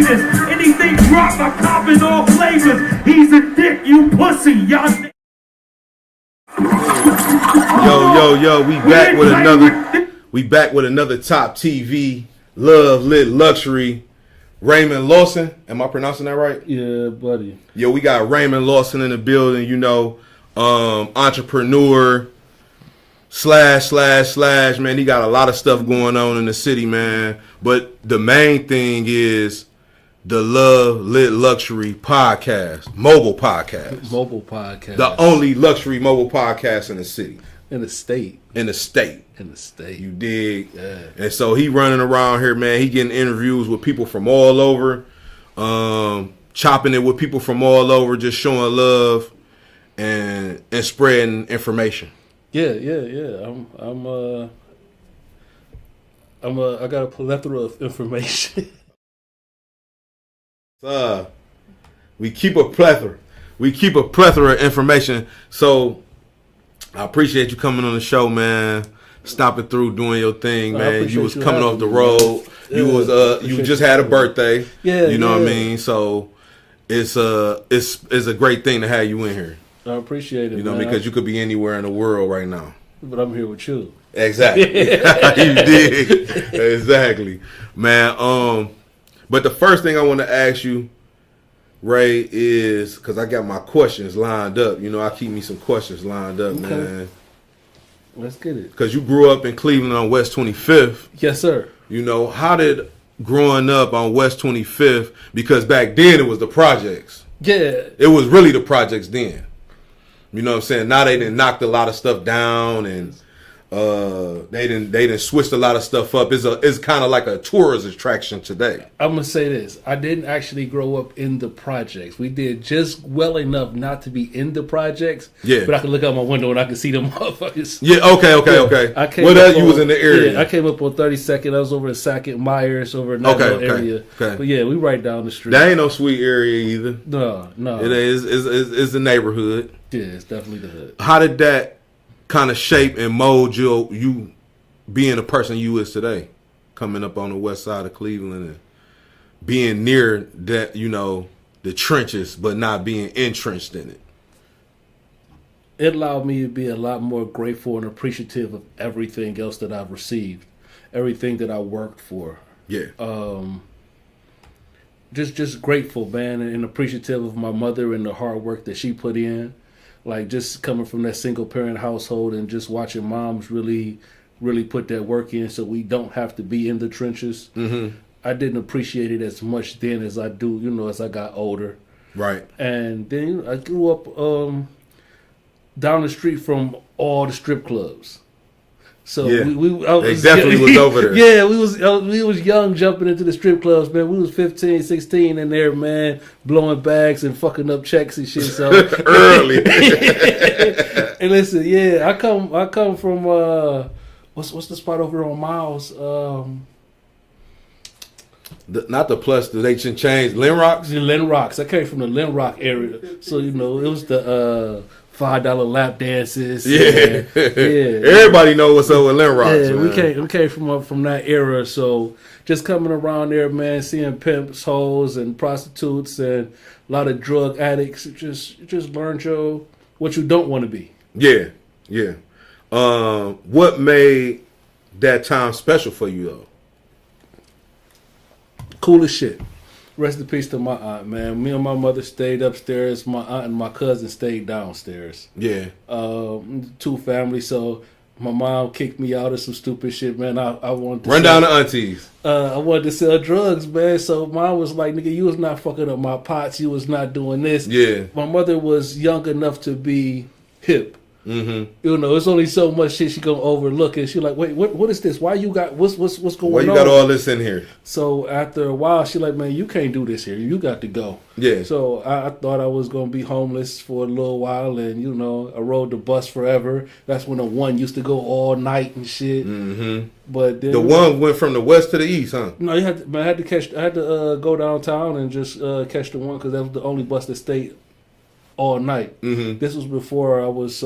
Anything drop, I cop in all flavors. He's a dick, you pussy, y'all. Yo, we back with another Toptv Love Lit Luxury. Raymond Lawson, am I pronouncing that right? Yeah, buddy. Yo, we got Raymond Lawson in the building, entrepreneur slash, man. He got a lot of stuff going on in the city, man. But the main thing is the Love Lit Luxury podcast, mobile podcast. Mobile podcast. The only luxury mobile podcast in the city. In the state. You dig? Yeah. And so he running around here, man. He getting interviews with people from all over, chopping it with people from all over, just showing love and spreading information. Yeah. I got a plethora of information. We keep a plethora of information. So I appreciate you coming on the show, man. Stopping through, doing your thing, man. You was coming off the road. You just had a birthday. Yeah, you know what I mean. So it's a great thing to have you in here. I appreciate it. You know, because you could be anywhere in the world right now. But I'm here with you. Exactly. You did. Exactly, man. But the first thing I want to ask you, Ray, is because I got my questions lined up. You know, I keep me some questions lined up, okay, man. Let's get it. Because you grew up in Cleveland on West 25th. Yes, sir. You know, how did growing up on West 25th, because back then it was the projects. Yeah. It was really the projects then. You know what I'm saying? Now they done knocked a lot of stuff down and they done switched a lot of stuff up. It's kind of like a tourist attraction today. I'm gonna say this: I didn't actually grow up in the projects. We did just well enough not to be in the projects. Yeah, but I could look out my window and I could see them motherfuckers. Yeah, okay. You was in the area. Yeah, I came up on 32nd. I was over in Sackett Myers, over in that little area. Okay. But yeah, we right down the street. That ain't no sweet area either. No. It is. It's the neighborhood. Yeah, it's definitely the hood. How did that kind of shape and mold you being the person you is today, coming up on the west side of Cleveland and being near that, the trenches, but not being entrenched in it? It allowed me to be a lot more grateful and appreciative of everything else that I've received, everything that I worked for. Yeah. Just grateful, man, and appreciative of my mother and the hard work that she put in. Like, just coming from that single parent household and just watching moms really, really put that work in so we don't have to be in the trenches. Mm-hmm. I didn't appreciate it as much then as I do, as I got older. Right. And then I grew up down the street from all the strip clubs. So yeah. They definitely was over there. Yeah, we was young jumping into the strip clubs, man. We was 15, 16 in there, man, blowing bags and fucking up checks and shit. So early. And listen, yeah, I come from what's the spot over on Miles? Not the plus. They should change Lynn Rocks. The Lynn Rocks. I came from the Lynn Rock area, so it was the $5 lap dances. Yeah. Everybody know what's up with Lynn Rocks. Yeah, man. we came from that era. So just coming around there, man, seeing pimps, hoes, and prostitutes, and a lot of drug addicts. Just learned what you don't want to be. Yeah. What made that time special for you though? Cool as shit. Rest in peace to my aunt, man. Me and my mother stayed upstairs. My aunt and my cousin stayed downstairs. Yeah. Two families. So my mom kicked me out of some stupid shit, man. I wanted to run down the aunties. I wanted to sell drugs, man. So mom was like, "Nigga, you was not fucking up my pots. You was not doing this." Yeah. My mother was young enough to be hip. Mm-hmm. It's only so much shit she gonna overlook, and she like, wait, what is this? Why you got what's going on? Why you got all this in here? So after a while, she like, man, you can't do this here. You got to go. Yeah. So I thought I was gonna be homeless for a little while, and I rode the bus forever. That's when the one used to go all night and shit. Mm-hmm. But then the one went from the west to the east, huh? No, I had to go downtown and just catch the one because that was the only bus that stayed all night. Mm-hmm. This was before I was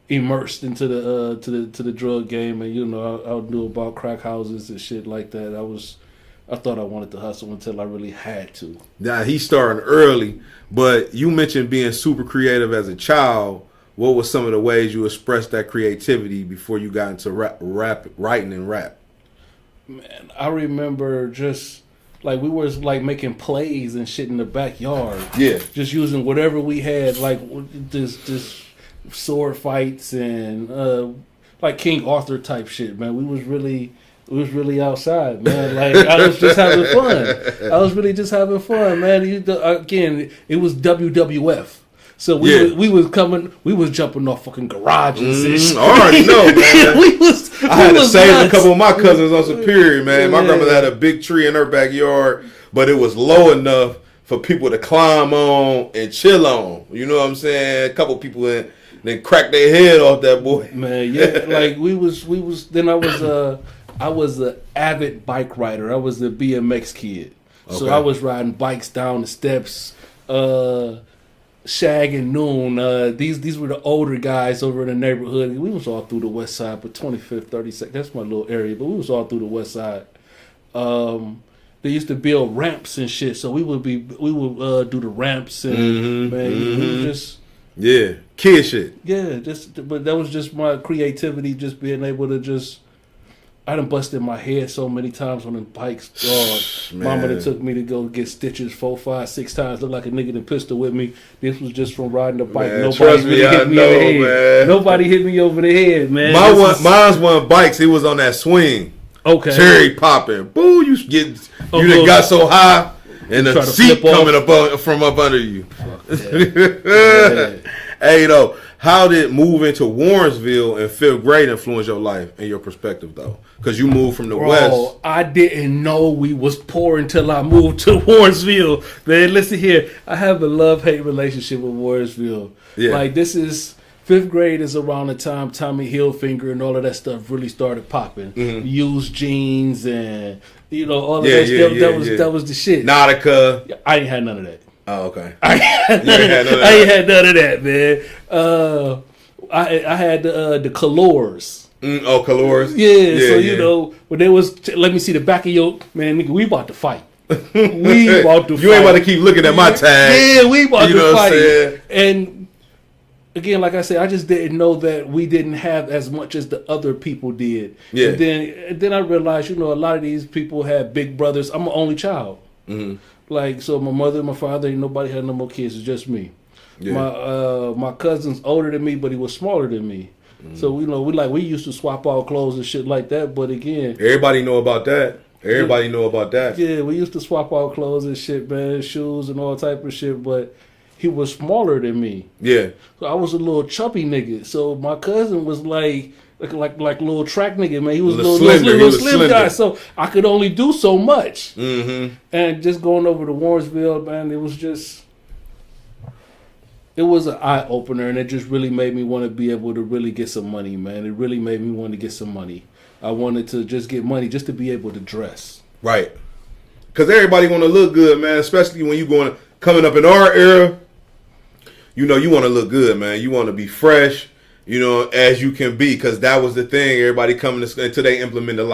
immersed into the drug game, and I knew about crack houses and shit like that. I I thought I wanted to hustle until I really had to. Now he started early, but you mentioned being super creative as a child. What were some of the ways you expressed that creativity before you got into writing and rap? Man, I remember just like we were like making plays and shit in the backyard. Yeah, just using whatever we had, like this sword fights and like King Arthur type shit. Man, we was really outside, man. Like I was just having fun. I was really just having fun, man. Again, it was WWF. So we was jumping off fucking garages and shit. I already know, man. I had to save nuts. a couple of my cousins on Superior, man. My grandmother had a big tree in her backyard, but it was low enough for people to climb on and chill on. You know what I'm saying? A couple people then crack their head off that boy. Man, yeah. Like we was. Then I was an avid bike rider. I was a BMX kid, so I was riding bikes down the steps. Shag and Noon, these were the older guys over in the neighborhood. We was all through the west side, but 25th, 32nd, that's my little area, but we was all through the west side. They used to build ramps and shit, so we would do the ramps and we just kid shit. Yeah, but that was just my creativity, just being able to just. I done busted my head so many times on the bikes. Mama that took me to go get stitches 4, 5, 6 times. Looked like a nigga that pistol with me. This was just from riding the bike. Man, Nobody really hit me over the head. Man. Nobody hit me over the head, man. Mine's one bikes. He was on that swing. Okay. Cherry popping. Boo! You done got so high, and the seat coming from up under you. Hey, though, how did moving to Warrensville in 5th grade influence your life and your perspective, though? Because you moved from the West. I didn't know we was poor until I moved to Warrensville. Man, listen here. I have a love-hate relationship with Warrensville. Yeah. Like, this is... 5th grade is around the time Tommy Hilfiger and all of that stuff really started popping. Used jeans and, all of that. That was the shit. Nautica. I ain't had none of that. Oh, okay. I ain't had none of that, man. I had the Colors. Colors. Yeah, when they was, let me see the back of your, man, nigga, we about to fight. We about to fight. You ain't about to keep looking at my tag. Yeah, we about to fight. And again, like I said, I just didn't know that we didn't have as much as the other people did. Yeah. And then I realized, a lot of these people had big brothers. I'm an only child. Like, so my mother and my father, nobody had no more kids. It's just me. Yeah. My cousin's older than me, but he was smaller than me. So we used to swap our clothes and shit like that. But again, everybody know about that. Everybody know about that. Yeah, we used to swap our clothes and shit, man, shoes and all type of shit. But he was smaller than me. Yeah. So I was a little chubby nigga. So my cousin was like little track nigga, man. He was a little slim guy. So I could only do so much. And just going over to Warrensville, man, it was an eye opener, and it just really made me want to be able to really get some money, man. It really made me want to get some money. I wanted to just get money just to be able to dress. Right. Because everybody want to look good, man, especially when you coming up in our era. You want to look good, man. You want to be fresh, as you can be, because that was the thing. Everybody coming until they implemented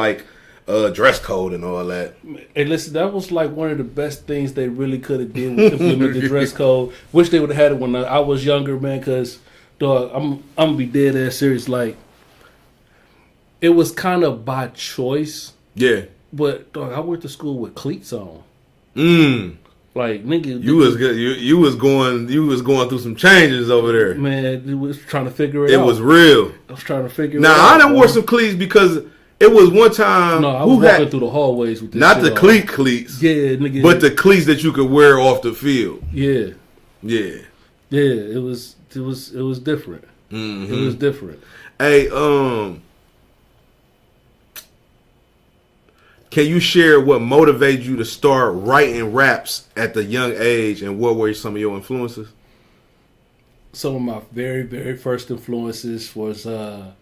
dress code and all that. Hey, listen, that was like one of the best things they really could have did with implementing the dress code. Wish they would have had it when I was younger, man. Because, dog, I'm gonna be dead ass serious. Like, it was kind of by choice. Yeah. But dog, I went to school with cleats on. Like, nigga, you was good. You was going through some changes over there. Man, it was trying to figure it out. It was real. I was trying to figure it out. Now I done wore some cleats because it was one time. No, I was walking through the hallways with this not the cleats. Yeah, nigga. But the cleats that you could wear off the field. Yeah. Yeah. Yeah. It was different. It was different. Hey, can you share what motivated you to start writing raps at the young age, and what were some of your influences? Some of my very, very first influences was one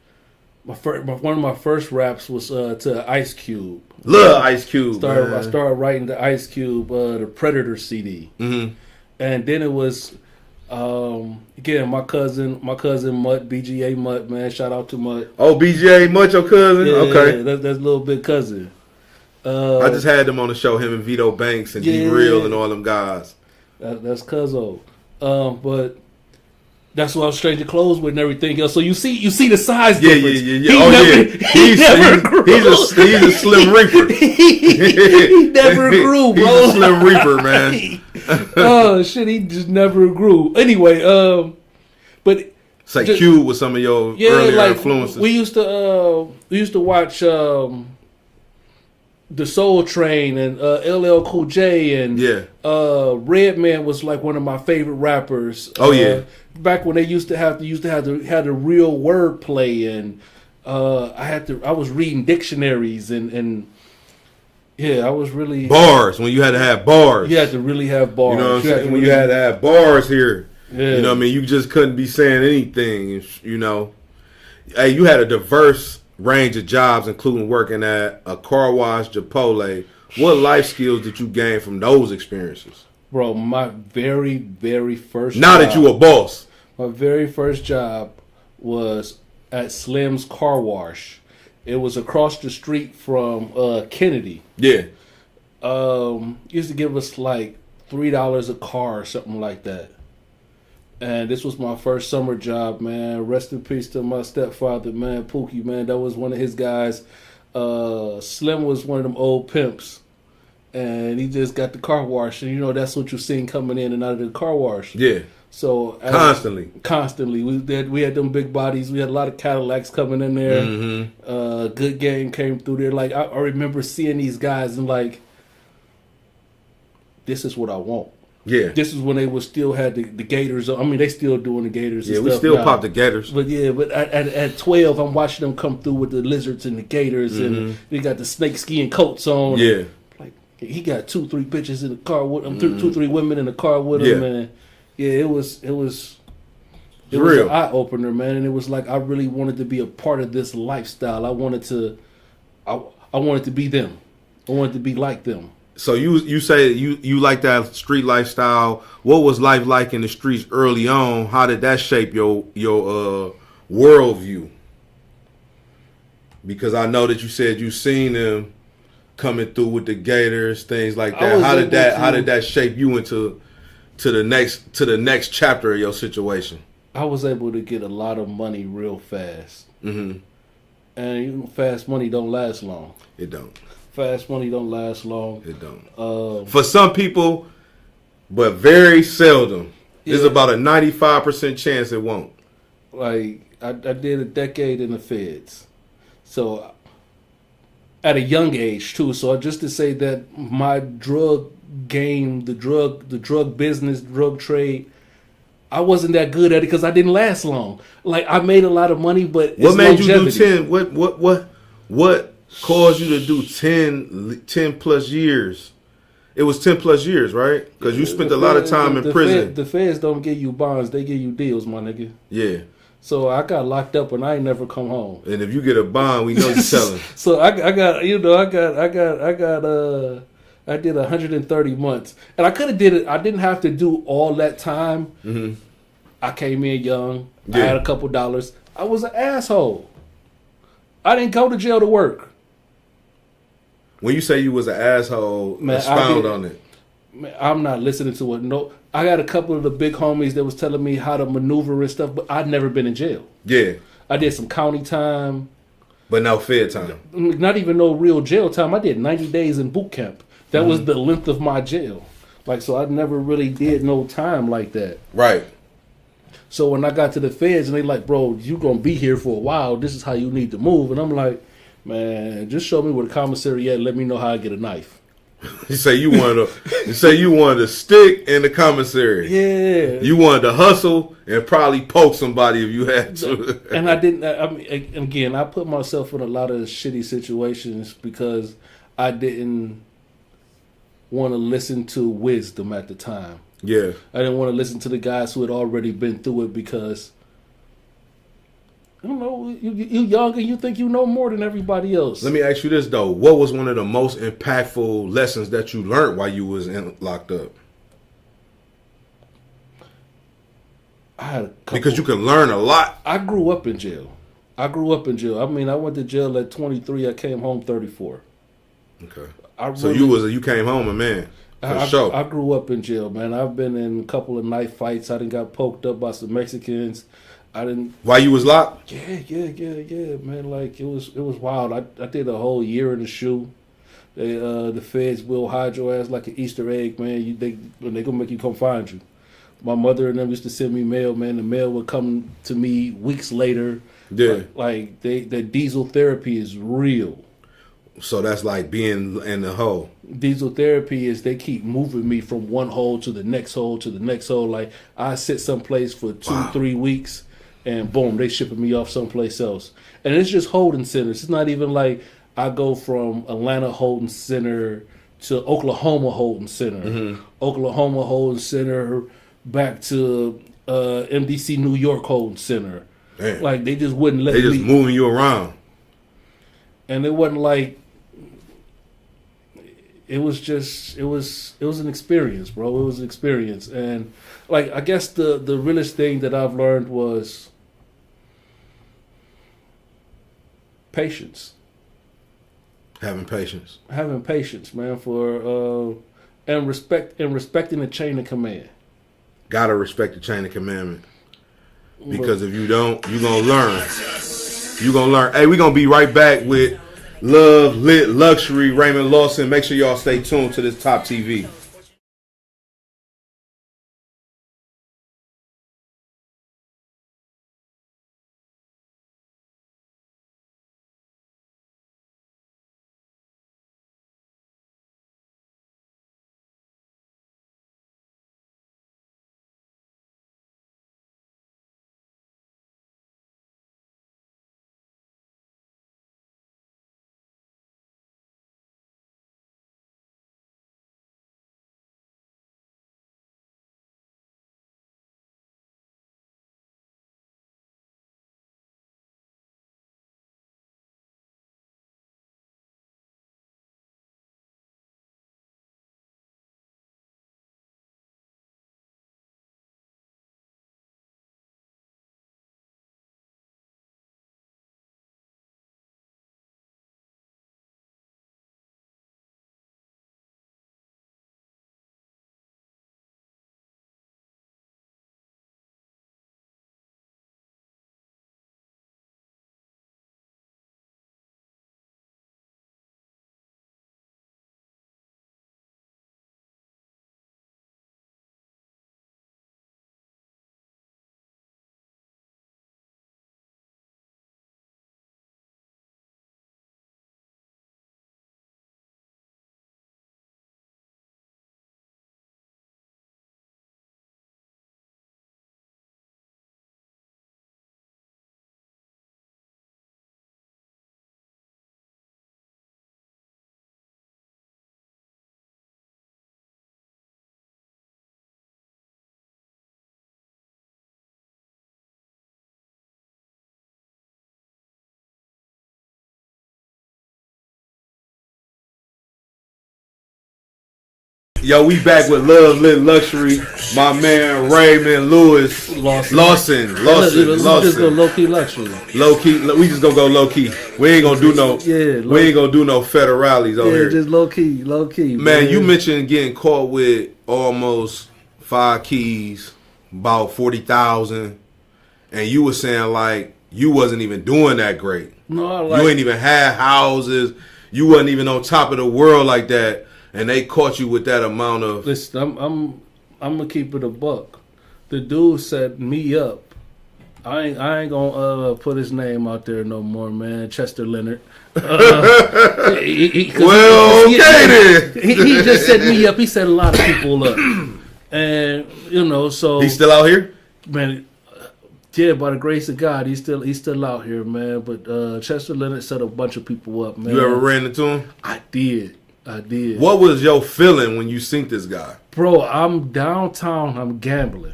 of my first raps was to Ice Cube. Love Ice Cube. I started writing to Ice Cube, the Predator CD, and then it was again my cousin Mutt, BGA Mutt, man. Shout out to Mutt. Oh, BGA Mutt, your cousin? Yeah, okay, that's little big cousin. I just had them on the show, him and Vito Banks and D Real and all them guys. That's Cuzzo. But that's why I was Stranger Clothes with and everything else. So you see the size difference. Yeah. He's a Slim Reaper. he never grew, bro. He's a Slim Reaper, man. Oh shit, he just never grew. Anyway, but it's like Cube with some of your earlier influences. We used to watch the Soul Train and LL Cool J and Redman was like one of my favorite rappers. Back when they used to have the real wordplay and I was reading dictionaries and I was really bars when you had to have bars. You had to really have bars. You know what I'm saying? When you had to have bars here. Yeah. You know what I mean? You just couldn't be saying anything, you know. Hey, you had a diverse range of jobs, including working at a car wash, Chipotle. What life skills did you gain from those experiences? Bro, my very, very first now job, that you a boss. My very first job was at Slim's Car Wash. It was across the street from Kennedy. Yeah. Used to give us like $3 a car or something like that. And this was my first summer job, man. Rest in peace to my stepfather, man, Pookie, man. That was one of his guys. Slim was one of them old pimps. And he just got the car wash. And, you know, that's what you're seeing coming in and out of the car wash. Yeah. So Constantly. We had them big bodies. We had a lot of Cadillacs coming in there. Mm-hmm. Good Game came through there. Like, I remember seeing these guys and, like, this is what I want. Yeah, this is when they was still had the Gators. I mean, they still doing the Gators. Yeah, and we stuff still now. pop the Gators. But at 12, I'm watching them come through with the lizards and the Gators, and they got the snake skin coats on. Yeah, like he got 2-3 bitches in the car with him, 2-3 women in the car with him, and it was real an eye opener, man. And it was like I really wanted to be a part of this lifestyle. I wanted to be them. I wanted to be like them. So you say you like that street lifestyle. What was life like in the streets early on? How did that shape your worldview? Because I know that you said you seen them coming through with the Gators, things like that. How did that shape you into the next chapter of your situation? I was able to get a lot of money real fast. Mm-hmm. And fast money don't last long. It don't. Fast money don't last long. It don't. For some people, but very seldom. There's about a 95% chance it won't. Like, I did a decade in the feds. So, at a young age, too. So, just to say that my drug game, the drug business, drug trade, I wasn't that good at it because I didn't last long. Like, I made a lot of money, but what made longevity. You do 10? What caused you to do 10 plus years? It was 10 plus years, right? Because you spent a lot of time in prison. The feds don't give you bonds; they give you deals, my nigga. Yeah. So I got locked up and I ain't never come home. And if you get a bond, we know you're telling. So I did 130 months, and I could have did it. I didn't have to do all that time. Mm-hmm. I came in young. Yeah. I had a couple dollars. I was an asshole. I didn't go to jail to work. When you say you was an asshole, man, expound on it. Man, I'm not listening to it. No, I got a couple of the big homies that was telling me how to maneuver and stuff, but I'd never been in jail. Yeah. I did some county time. But no fed time. Not even no real jail time. I did 90 days in boot camp. That was the length of my jail. Like, so I never really did no time like that. Right. So when I got to the feds and they like, bro, you going to be here for a while. This is how you need to move. And I'm like, man, just show me where the commissary at. Let me know how I get a knife. You say you wanted to stick in the commissary. Yeah. You wanted to hustle and probably poke somebody if you had to. And I didn't. I mean, again, I put myself in a lot of shitty situations because I didn't want to listen to wisdom at the time. Yeah. I didn't want to listen to the guys who had already been through it because, I don't know, you young and you think you know more than everybody else. Let me ask you this, though. What was one of the most impactful lessons that you learned while you was locked up? I had a couple. Because you can learn a lot. I grew up in jail. I mean, I went to jail at 23. I came home 34. Okay. So you came home a man. For sure. I grew up in jail, man. I've been in a couple of knife fights. I done got poked up by some Mexicans. While you was locked? Yeah, man. Like it was wild. I did a whole year in the shoe. The feds will hide your ass like an Easter egg, man. They gonna make you come find you. My mother and them used to send me mail, man. The mail would come to me weeks later. Yeah. Like the diesel therapy is real. So that's like being in the hole. Diesel therapy is they keep moving me from one hole to the next hole to the next hole. Like I sit someplace for 2-3 weeks, and boom, they shipping me off someplace else. And it's just holding centers. It's not even like I go from Atlanta holding center to Oklahoma holding center, Oklahoma holding center back to MDC New York holding center. Damn. Like they just wouldn't let me. me. They just moving you around. And it wasn't like. It was an experience, bro. It was an experience. And like I guess the realest thing that I've learned was patience. Having patience, man, for and respecting the chain of command. Gotta respect the chain of commandment. Because if you don't, you're gonna learn. Hey, we're gonna be right back with Love Lit Luxury, Raymond Lawson. Make sure y'all stay tuned to this Toptv. Yo, we back with Love Lit Luxury. My man Raymond Lawson. Let's just go low key luxury. Low key, we just gonna go low key. We ain't gonna do no. We ain't gonna do no federales over here. Just low key. Man, you mentioned getting caught with almost 5 keys, about 40,000, and you were saying like you wasn't even doing that great. No, you ain't even had houses. You wasn't even on top of the world like that. And they caught you with that amount of. Listen, I'm gonna keep it a buck. The dude set me up. I ain't gonna put his name out there no more, man. Chester Leonard. He just set me up. He set a lot of people up, and so he's still out here, man. Yeah, by the grace of God, he's still out here, man. But Chester Leonard set a bunch of people up, man. You ever ran into him? I did. What was your feeling when you seen this guy? Bro, I'm downtown. I'm gambling.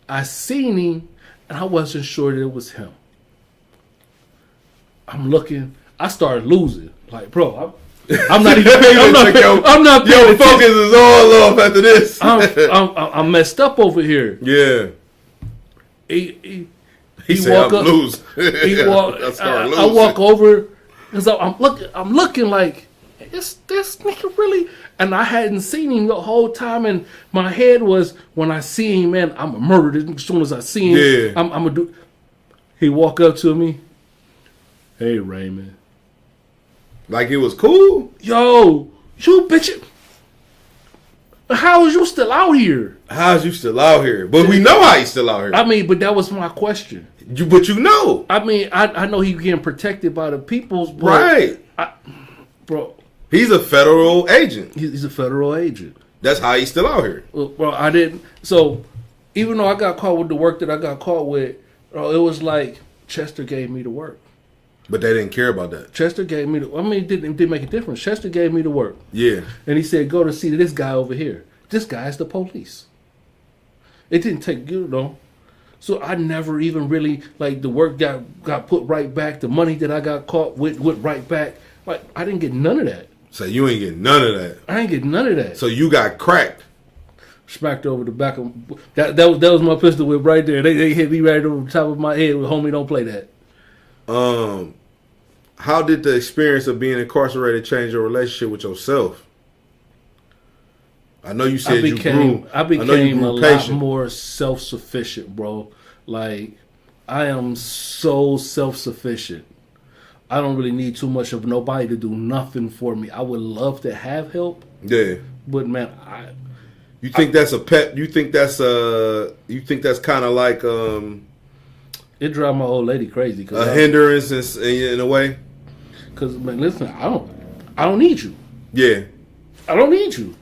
I seen him, and I wasn't sure that it was him. I'm looking. I started losing. Like, bro, I'm not even paying. I'm not paying. Your focus is all off after this. I'm messed up over here. Yeah. He said, walk I'm losing. I walk over because I'm looking like this nigga really, and I hadn't seen him the whole time, and my head was, when I see him, man, I'm a murder as soon as I see him. Yeah. I'm gonna do. He walk up to me, hey Raymond, Like it was cool. yo, you bitch, how is you still out here? How's you still out here? But we know how he's still out here. I mean, but that was my question. But you know. I mean, I know he getting protected by the people's, but Right. bro. He's a federal agent. He's a federal agent. That's how he's still out here. Well, I didn't. So, even though I got caught with the work that I got caught with, it was like Chester gave me the work. But they didn't care about that. Chester gave me the. I mean, it didn't make a difference. Chester gave me the work, Yeah. and he said, "Go to see this guy over here. This guy's the police." It didn't take So I never even really like the work got put right back. The money that I got caught with went right back. Like I didn't get none of that. So you ain't getting none of that. I ain't get none of that. So you got cracked. Smacked over the back of that was my pistol whip right there. They hit me right over the top of my head with homie, don't play that. How did the experience of being incarcerated change your relationship with yourself? I know you said you grew. I became a lot more self-sufficient, bro. Like I am so self-sufficient. I don't really need too much of nobody to do nothing for me. I would love to have help. Yeah. But man, You think that's a pet? You think that's kind of like it drives my old lady crazy. A hindrance in a way? Because man, listen, I don't need you. Yeah. I don't need you.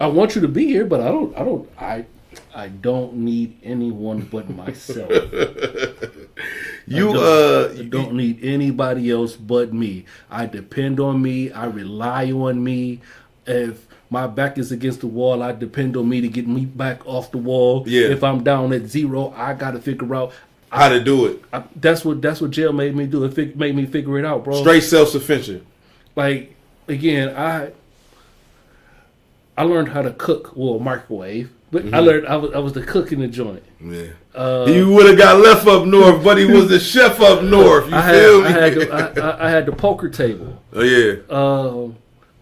I want you to be here, but I don't need anyone but myself. I don't need anybody else but me. I depend on me. I rely on me. If my back is against the wall, I depend on me to get me back off the wall. Yeah. If I'm down at zero, I got to figure out how to do it. That's what jail made me do. It made me figure it out, bro. Straight self-sufficient. Like again, I learned how to cook, microwave, but I learned I was the cook in the joint. Yeah, he would have got left up north, but he was the chef up north. You feel me? I had the poker table. Oh yeah,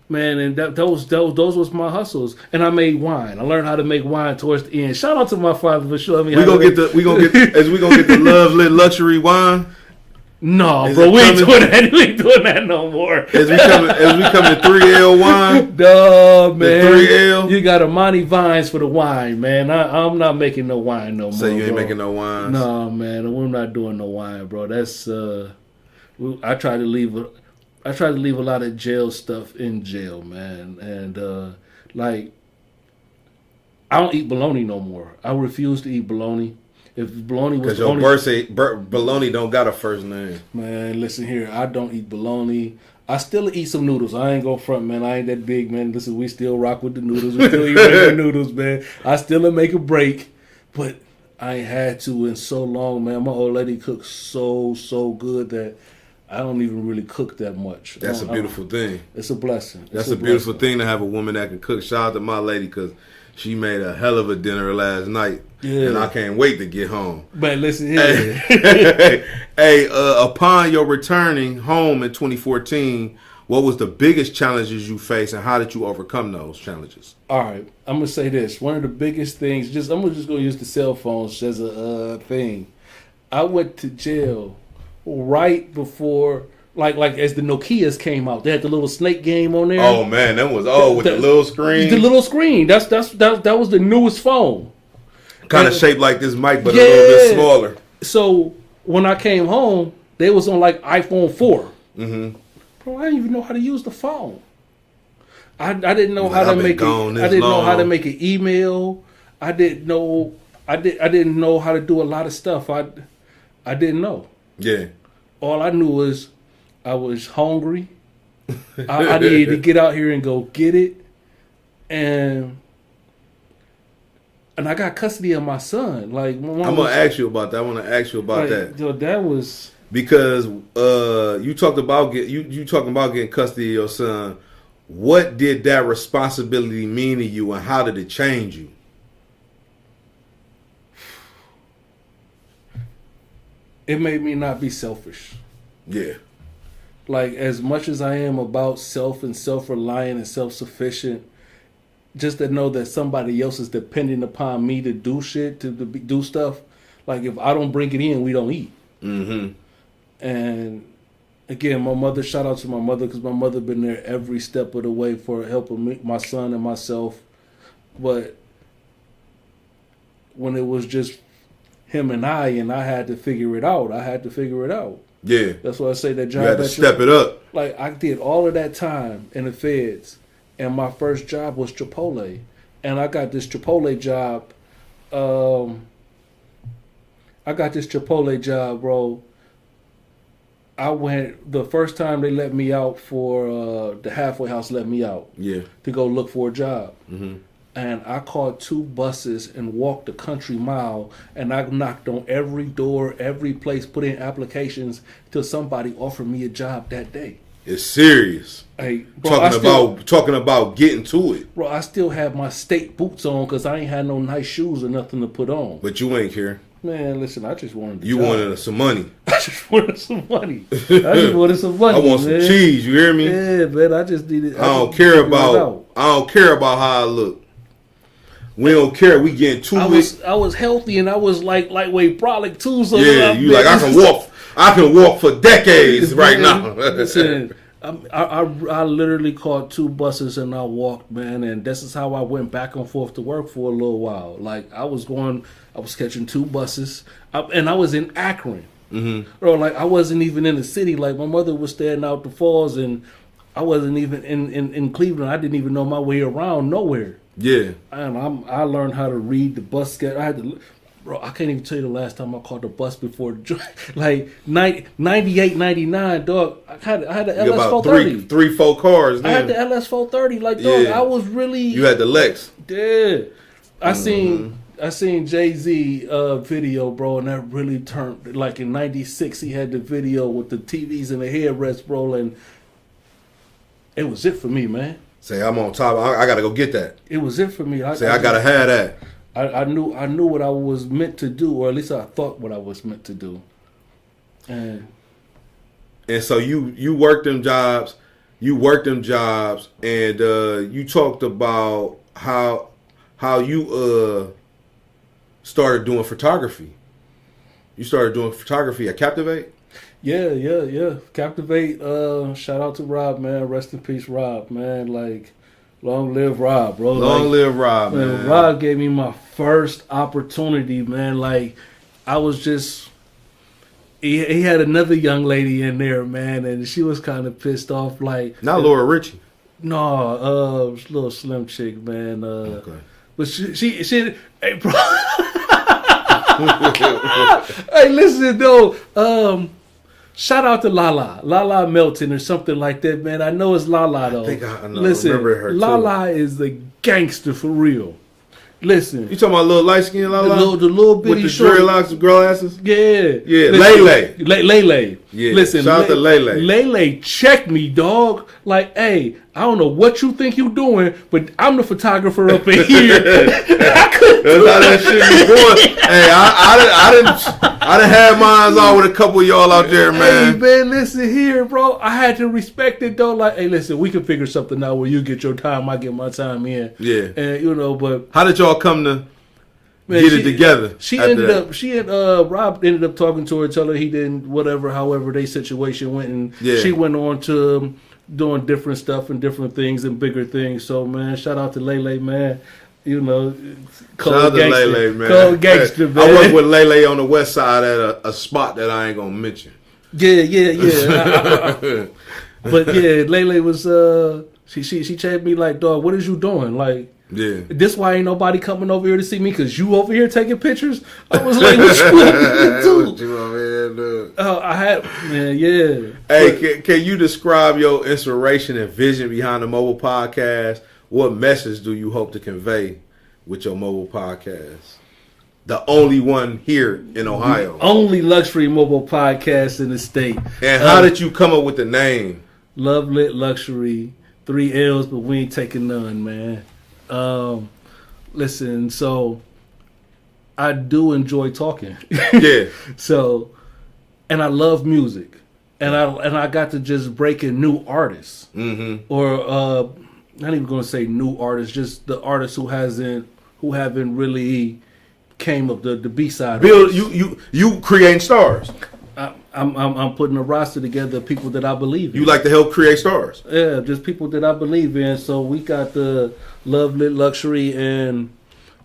man, and those was my hustles. And I made wine. I learned how to make wine towards the end. Shout out to my father for showing me. We gonna get the Love Lit luxury wine. No, bro, we ain't doing that. We ain't doing that no more. As we come to 3L wine. Duh, man. The 3L. You got Amani Vines for the wine, man. I'm not making no wine no more. So you ain't bro. making no wines? No, man. We're not doing no wine, bro. That's I try to leave a lot of jail stuff in jail, man. And like I don't eat bologna no more. I refuse to eat bologna. If bologna was because your bologna don't got a first name. Man, listen here. I don't eat bologna. I still eat some noodles. I ain't gonna front, man. I ain't that big, man. Listen, we still rock with the noodles. We still eat regular noodles, man. I still make a break, but I ain't had to in so long, man. My old lady cooks so good that I don't even really cook that much. That's a beautiful thing. It's a blessing. That's a beautiful thing to have a woman that can cook. Shout out to my lady because she made a hell of a dinner last night. Yeah. And I can't wait to get home. But listen here. Hey, upon your returning home in 2014, what was the biggest challenges you faced and how did you overcome those challenges? All right. I'm going to say this. One of the biggest things, I'm just going to use the cell phones as a thing. I went to jail right before, like as the Nokias came out. They had the little snake game on there. Oh, man. That was, with the little screen. The little screen. That was the newest phone. Kind of shaped like this mic, but a little bit smaller. So when I came home, they was on like iPhone 4. Mm-hmm. Bro, I didn't even know how to use the phone. I didn't know how to make it. I didn't know how to make an email. I didn't know how to do a lot of stuff. I didn't know. Yeah. All I knew was I was hungry. I needed to get out here and go get it, and I got custody of my son. Like I'm gonna ask you about that. I want to ask you about that. Yo, that was because you talked about you talking about getting custody of your son. What did that responsibility mean to you, and how did it change you? It made me not be selfish. Yeah. Like, as much as I am about self and self-reliant and self-sufficient, just to know that somebody else is depending upon me to do shit, to do stuff. Like, if I don't bring it in, we don't eat. Mm-hmm. And again, my mother, shout out to my mother, because my mother been there every step of the way for helping me, my son and myself. But when it was just him and I had to figure it out, Yeah. That's why I say that job. You had to step it up. Like, I did all of that time in the feds, and my first job was Chipotle. And I got this Chipotle job. Bro. I went, the first time they let me out for, the halfway house let me out. Yeah. To go look for a job. Mm-hmm. And I called 2 buses and walked the country mile, and I knocked on every door, every place, put in applications till somebody offered me a job that day. It's serious. Hey, bro, talking about getting to it. Bro, I still have my state boots on because I ain't had no nice shoes or nothing to put on. But you ain't care. Man, listen, I just wanted You wanted some money. I just wanted some money. I want some cheese, you hear me? Yeah, man, I just needed. I don't care about how I look. We don't care. We getting to it. I was healthy and I was like lightweight brolic too. So yeah, you like I can walk for decades right now. Listen, I literally caught 2 buses and I walked, man, and this is how I went back and forth to work for a little while. Like, I was catching 2 buses, and I was in Akron. Mm-hmm. Bro, like, I wasn't even in the city. Like, my mother was staying out the falls, and I wasn't even in Cleveland. I didn't even know my way around nowhere. Yeah. And I learned how to read the bus schedule. Bro, I can't even tell you the last time I caught the bus before. Like, 98, 99, dog. I had the LS 430. 3-4 cars. Then. I had the LS 430. Like, dog, yeah. I was really. You had the Lex. Yeah. I seen Jay-Z video, bro, and that really turned. Like, in 96, he had the video with the TVs and the headrest, bro, and it was it for me, man. Say, I'm on top. I got to go get that. It was it for me. I got to have that. I knew what I was meant to do, or at least I thought what I was meant to do. And so you worked them jobs, and you talked about how you started doing photography. You started doing photography at Captivate? Yeah. Captivate, shout out to Rob, man. Rest in peace, Rob, man. Like, long live Rob, bro. Long live Rob, man. Rob gave me my first opportunity, man. Like, I was just... He had another young lady in there, man, and she was kind of pissed off. Like, not Laura Ritchie. No, little slim chick, man. Okay. But she hey, bro. Hey, listen, though. Shout out to Lala Melton or something like that, man. I know it's Lala, though. I remember her, too. Lala is the gangster for real. Listen. You talking about little light skin Lala? The little bitty with the dreadlocks and glasses? Yeah. Yeah, listen, Lele. Yeah, listen, shout out to Lele. Lele, check me, dog. Like, hey, I don't know what you think you doing, but I'm the photographer up in here. That's how that shit be going. Hey, I done had mines on with a couple of y'all out there, man. Hey, man, listen here, bro. I had to respect it, though. Like, hey, listen, we can figure something out where you get your time, I get my time in. Yeah. And, but... How did y'all come to get it together? Rob ended up talking to her, tell her he didn't, however their situation went, and she went on to doing different stuff and different things and bigger things. So, man, shout out to Lele, man. You know, cold gangster, Lele, man. Cold gangster, man. I worked with Lele on the west side at a spot that I ain't gonna mention. Yeah. But yeah, Lele was she checked me like, dog, what is you doing? Like, yeah, this why ain't nobody coming over here to see me because you over here taking pictures. I was like, what you want me to do? What you over here do? I had, man, yeah. Hey, can you describe your inspiration and vision behind the mobile podcast? What message do you hope to convey with your mobile podcast? The only one here in Ohio. The only luxury mobile podcast in the state. And how did you come up with the name? Love Lit Luxury. 3 L's, but we ain't taking none, man. Listen, so I do enjoy talking. Yeah. So, and I love music. and I got to just break in new artists, or not even going to say new artists, just the artists who haven't really came up the B-side. Build you creating stars. I'm putting a roster together of people that I believe in. You like to help create stars. Yeah, just people that I believe in. So we got the Love Lit Luxury and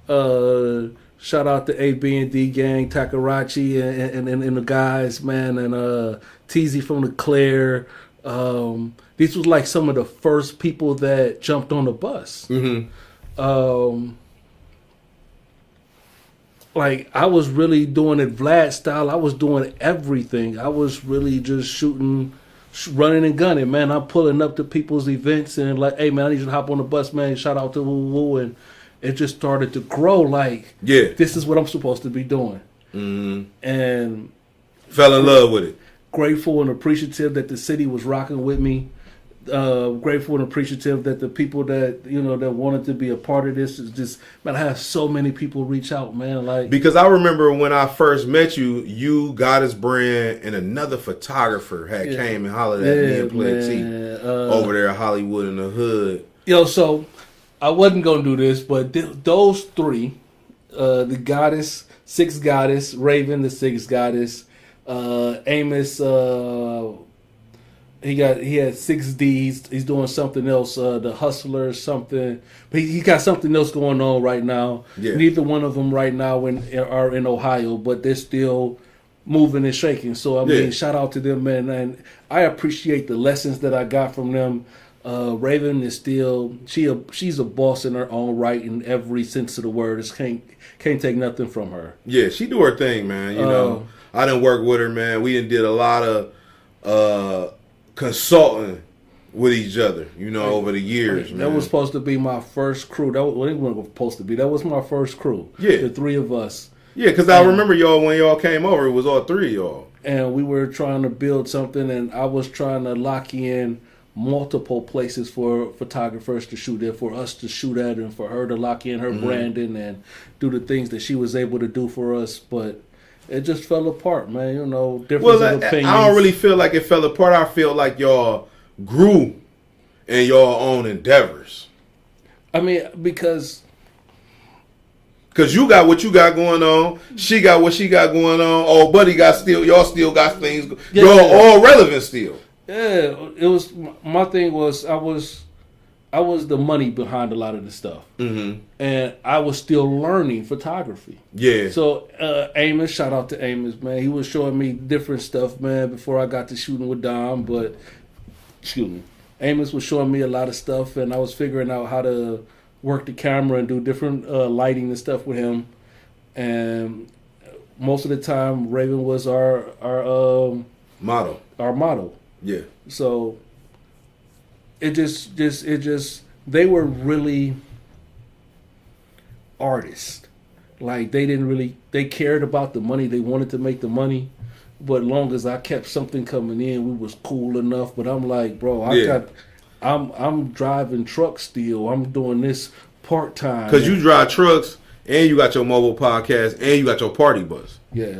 shout out to AB&D Gang, Takarachi and the guys, man, and Teasy from the Claire. These was like some of the first people that jumped on the bus. Like, I was really doing it Vlad style. I was doing everything. I was really just shooting, running and gunning, man. I'm pulling up to people's events and like, hey, man, I need you to hop on the bus, man. Shout out to Woo Woo. And it just started to grow like, this is what I'm supposed to be doing. And fell in love with it. Grateful and appreciative that the city was rocking with me. Grateful and appreciative that the people that that wanted to be a part of this is just, man, I have so many people reach out, man. Like, because I remember when I first met you, Goddess Brand, and another photographer had came and hollered at me and played over there at Hollywood in the hood. So I wasn't gonna do this, but those three, the Goddess, Sixth Goddess, Raven, the Sixth Goddess, Amos. He had 6Ds. He's doing something else. The Hustler, something. But he got something else going on right now. Yeah. Neither one of them right now are in Ohio, but they're still moving and shaking. So I mean, shout out to them, man. And I appreciate the lessons that I got from them. Raven is still she's a boss in her own right in every sense of the word. It's can't take nothing from her. Yeah, she do her thing, man. You know, I done work with her, man. We did a lot of consulting with each other, over the years, man. That was supposed to be my first crew. That wasn't supposed to be. That was my first crew. Yeah. The three of us. Yeah, because I remember y'all when y'all came over, it was all three of y'all. And we were trying to build something, and I was trying to lock in multiple places for photographers to shoot at, for us to shoot at, and for her to lock in her branding and do the things that she was able to do for us. But it just fell apart, man. Difference of opinions. I don't really feel like it fell apart. I feel like y'all grew in your own endeavors. I mean, because you got what you got going on. She got what she got going on. Oh, buddy y'all still got things. Yeah. Y'all all relevant still. Yeah, it was. My thing was I was the money behind a lot of the stuff, and I was still learning photography. Yeah. So Amos, shout out to Amos, man. He was showing me different stuff, man, before I got to shooting with Dom. But Amos was showing me a lot of stuff, and I was figuring out how to work the camera and do different lighting and stuff with him. And most of the time, Raven was our model. Our model. Yeah. So it just they were really artists. Like, they cared about the money. They wanted to make the money, but long as I kept something coming in, we was cool enough. But I'm like, bro, I'm driving trucks still. I'm doing this part time. Because you drive trucks and you got your mobile podcast and you got your party bus. Yeah.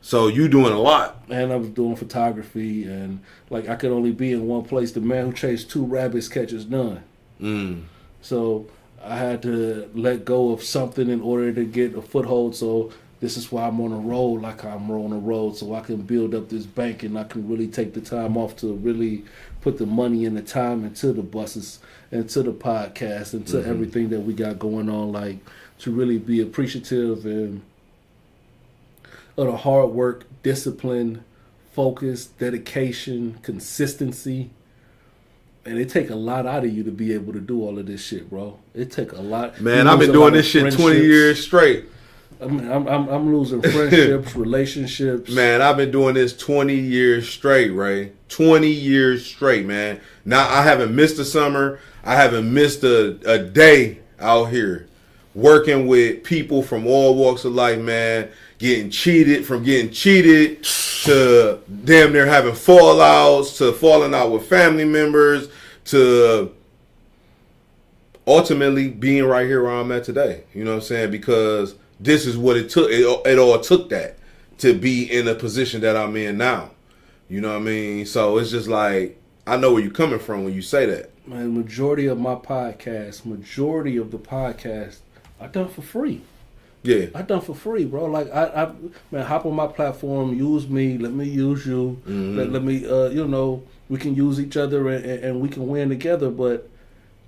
So you doing a lot. And I was doing photography, and like I could only be in one place. The man who chased 2 rabbits catches none. So I had to let go of something in order to get a foothold. So this is why I'm on a road like I'm on a road, so I can build up this bank and I can really take the time off to really put the money and the time into the buses, into the podcast, into everything that we got going on, like to really be appreciative and of the hard work, discipline, focus, dedication, consistency. And it take a lot out of you to be able to do all of this shit, bro. It take a lot. Man, I've been doing this shit 20 years straight. I'm losing friendships, relationships. Man, I've been doing this 20 years straight, Ray. 20 years straight, man. Now, I haven't missed a summer. I haven't missed a day out here working with people from all walks of life, man. Getting cheated to damn near having fallouts, to falling out with family members, to ultimately being right here where I'm at today. You know what I'm saying? Because this is what it took. It all took that to be in a position that I'm in now. You know what I mean? So it's just like, I know where you're coming from when you say that. Man, majority of the podcast, I done for free. Yeah. I done for free, bro. Like man, hop on my platform, use me, let me use you, let me, we can use each other and we can win together. But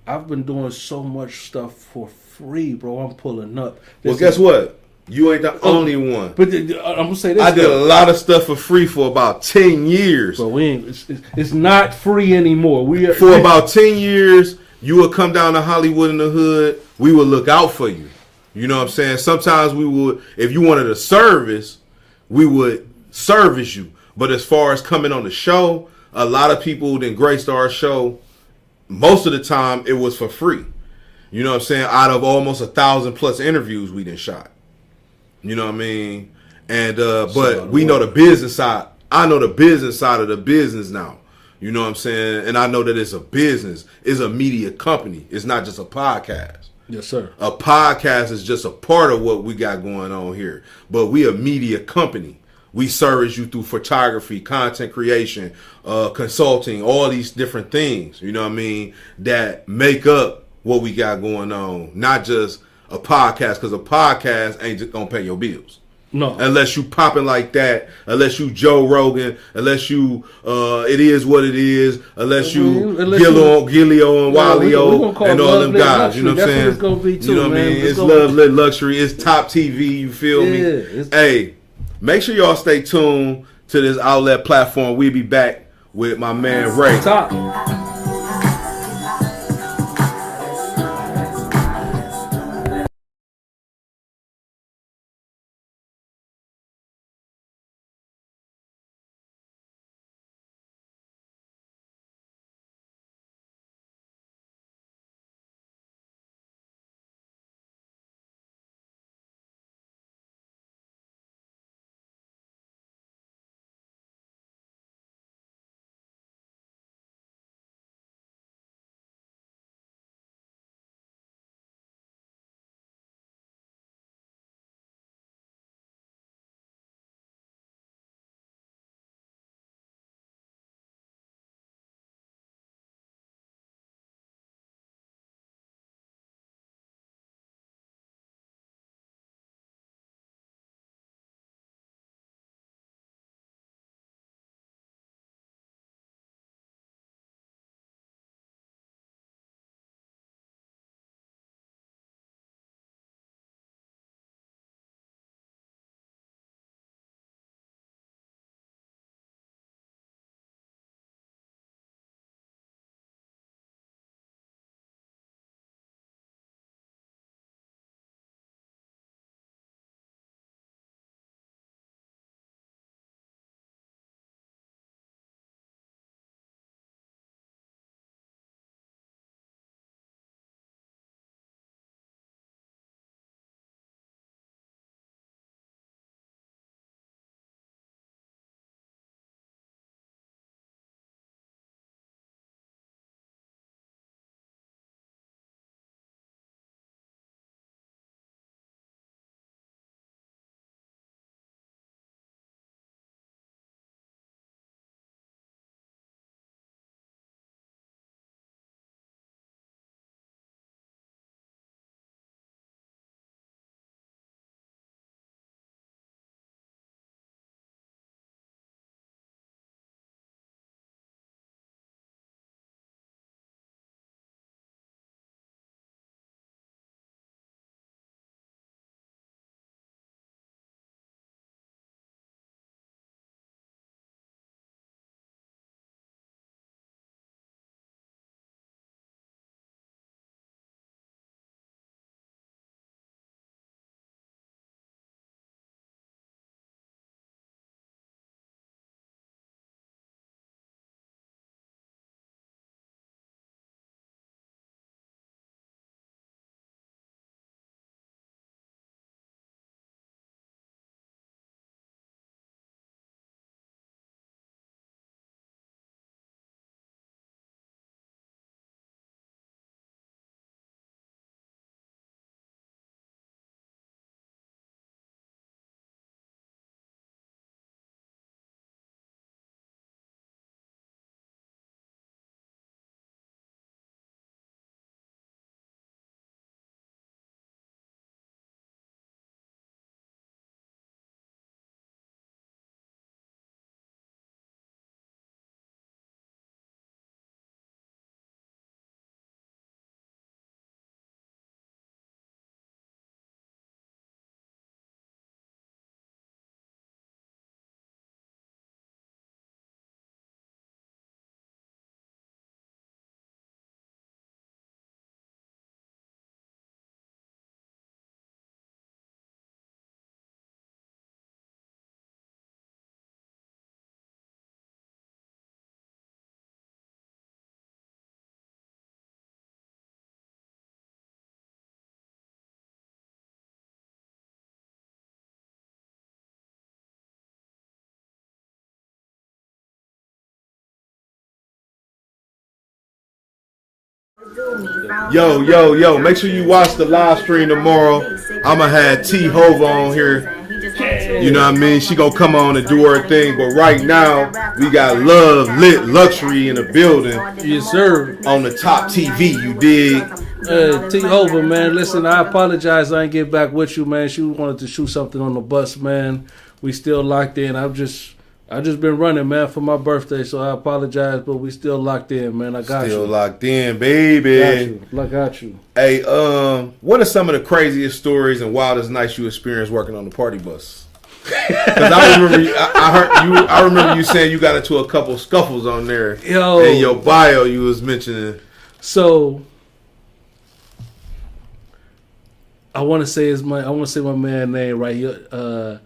I've been doing so much stuff for free, bro. I'm pulling up. Well, guess what? You ain't the only one. But I'm gonna say this. I did a lot of stuff for free for about 10 years. But we ain't. It's not free anymore. For about 10 years, you would come down to Hollywood in the hood. We would look out for you. You know what I'm saying? Sometimes we would, if you wanted a service, we would service you. But as far as coming on the show, a lot of people didn't grace our show. Most of the time, it was for free. You know what I'm saying? Out of almost 1,000+ interviews we done shot. You know what I mean? And but we know the business side. I know the business side of the business now. You know what I'm saying? And I know that it's a business. It's a media company. It's not just a podcast. Yes, sir. A podcast is just a part of what we got going on here. But we a media company. We service you through photography, content creation, consulting, all these different things, you know what I mean, that make up what we got going on. Not just a podcast, because a podcast ain't just going to pay your bills. No. Unless you popping like that, unless you Joe Rogan, unless you it is what it is, unless you Gilio and Walio and all them guys. You know what I'm saying? That's what it's gonna be too, you know what I mean? It's Love Lit Luxury. It's Toptv. You feel me? Hey, make sure y'all stay tuned to this outlet platform. We'll be back with my man Ray. Top. Yo, make sure you watch the live stream tomorrow. I'ma have T Hova on here. You know what I mean? She gonna come on and do her thing. But right now, we got Love Lit Luxury in the building. Yes, sir. On the Toptv, you dig? T Hova, man. Listen, I apologize. I ain't get back with you, man. She wanted to shoot something on the bus, man. We still locked in. I just been running, man, for my birthday, so I apologize, but we still locked in, man. I got you. Still locked in, baby. Got you. Hey, what are some of the craziest stories and wildest nights you experienced working on the party bus? Because I remember you saying you got into a couple scuffles on there. Yo, in your bio, you was mentioning. So I want to say my man name right here,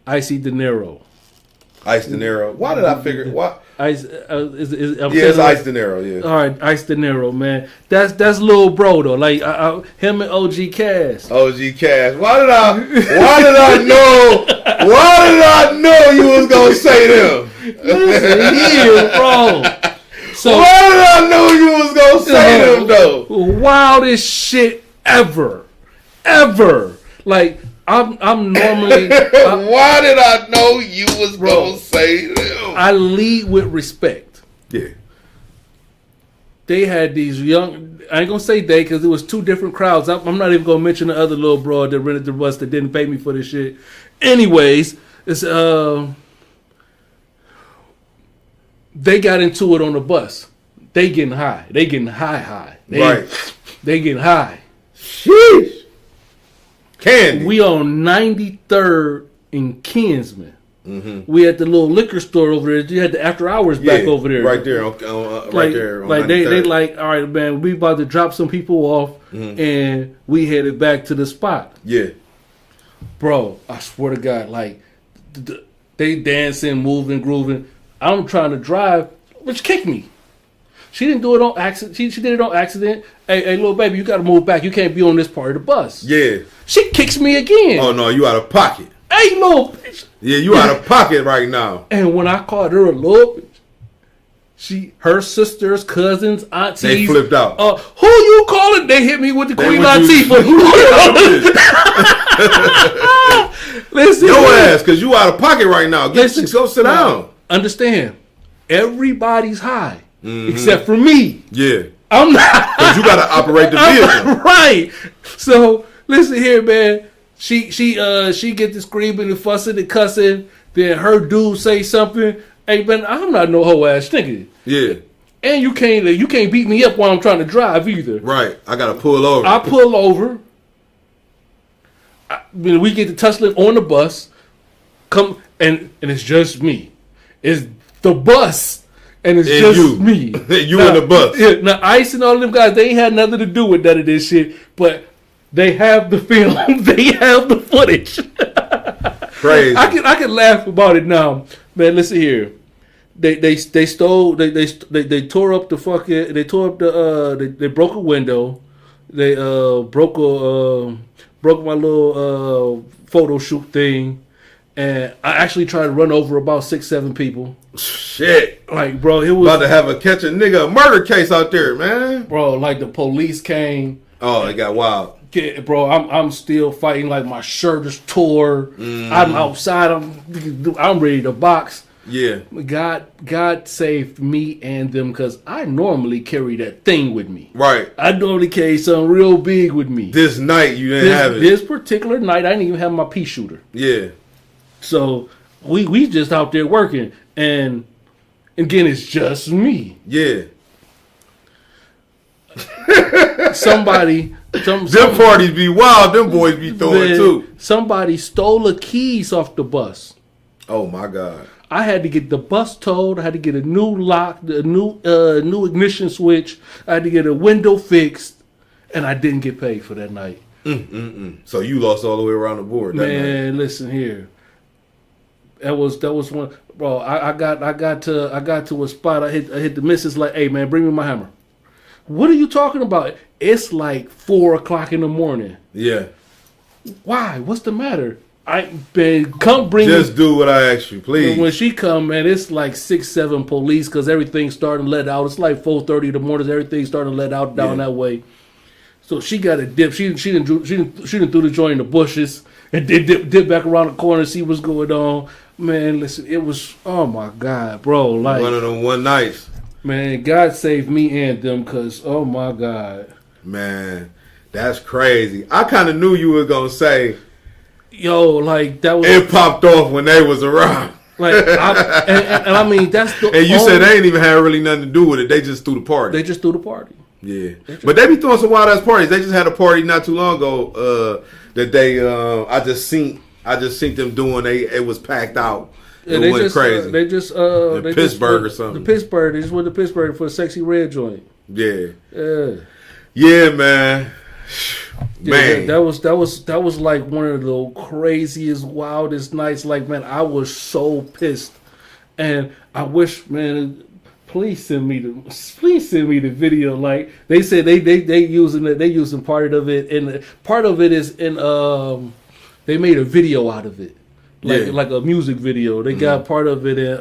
Icy De Niro. Ice De Niro. Why did I figure? Why? Ice, It's Ice De Niro. Yeah. All right, Ice De Niro, man. That's little bro though. Like him and OG Cass. OG Cash. Why did I know you was gonna say them? Listen here, bro. So why did I know you was gonna say them though? Wildest shit ever. Like I'm normally. Why did I know you was gonna say them? I lead with respect. Yeah. They had these young. I ain't gonna say they because it was two different crowds. I'm not even gonna mention the other little broad that rented the bus that didn't pay me for this shit. Anyways, it's they got into it on the bus. They getting high. They getting high. They getting high. Sheesh. Candy. We on 93rd in Kinsman. Mm-hmm. We at the little liquor store over there. You had the after hours back over there. Right there. Right there. Like they like, all right, man, we about to drop some people off and we headed back to the spot. Yeah. Bro, I swear to God, like they dancing, moving, grooving. I'm trying to drive, but she kicked me. She didn't do it on accident. She did it on accident. Hey, little baby, you got to move back. You can't be on this part of the bus. Yeah. She kicks me again. Oh, no, you out of pocket. Hey, little bitch. Yeah, you out of pocket right now. And when I called her a little bitch, her sisters, cousins, aunties. They flipped out. Who you calling? They hit me with the Queen Latifah. Listen. Your ass, because you out of pocket right now. Go sit down. Understand, everybody's high. Except for me. Yeah. I'm not. Because you got to operate the vehicle. Right. So, listen here, man. She get to screaming and fussing and cussing. Then her dude say something. Hey, man, I'm not no hoe ass nigga. Yeah. And you can't beat me up while I'm trying to drive either. Right. I got to pull over. I pull over. We get to tussling on the bus. Come and it's just me. It's the bus. And it's just you. Me. You in the bus. Yeah, now, Ice and all of them guys, they ain't had nothing to do with none of this shit. But they have the film. They have the footage. Crazy. I can laugh about it now. Man, listen here. They stole, they tore up the fucking, they broke a window. They broke my little photo shoot thing. And I actually tried to run over about 6-7 people. Shit. Like, bro, it was... About to have catch a nigga a murder case out there, man. Bro, like the police came. Oh, it got wild. Bro, I'm still fighting. Like, my shirt is tore. I'm outside. I'm ready to box. Yeah. God saved me and them because I normally carry that thing with me. Right. I normally carry something real big with me. This night, you didn't have it. This particular night, I didn't even have my pea shooter. Yeah. So we just out there working, and again, it's just me. Yeah. Them parties be wild. Them boys be throwing too. Somebody stole the keys off the bus. Oh my God! I had to get the bus towed. I had to get a new lock, the new ignition switch. I had to get a window fixed, and I didn't get paid for that night. So you lost all the way around the board. Man, listen here. That was one, bro. I got to a spot. I hit the missus like, hey man, bring me my hammer. What are you talking about? It's like 4:00 in the morning. Yeah. Why? What's the matter? Come bring Just me. do what I ask you, please. When she come, man, it's like 6-7 police because everything's starting to let out. It's like 4:30 in the morning. Everything's starting to let out down that way. So she got a dip. She didn't threw the joint in the bushes and dip back around the corner and see what's going on. Man, listen, it was, oh my God, bro. Like, one of them one nights. Man, God saved me and them because, oh my God. Man, that's crazy. I kind of knew you were going to say, yo, like, that was. It popped off when they was around. Like, and I mean, that's the. And you said they ain't even had really nothing to do with it. They just threw the party. They just threw the party. Yeah. But they be throwing some wild ass parties. They just had a party not too long ago that they, I just seen them doing. It was packed out. It went crazy. They just in Pittsburgh or something. They just went to Pittsburgh for a Sexy Red joint. Yeah. Yeah, man. Man, that was like one of the craziest, wildest nights. Like, man, I was so pissed, and I wish, man, please send me the video. Like they said, they using part of it, and part of it is in they made a video out of it. Like a music video. They got part of it in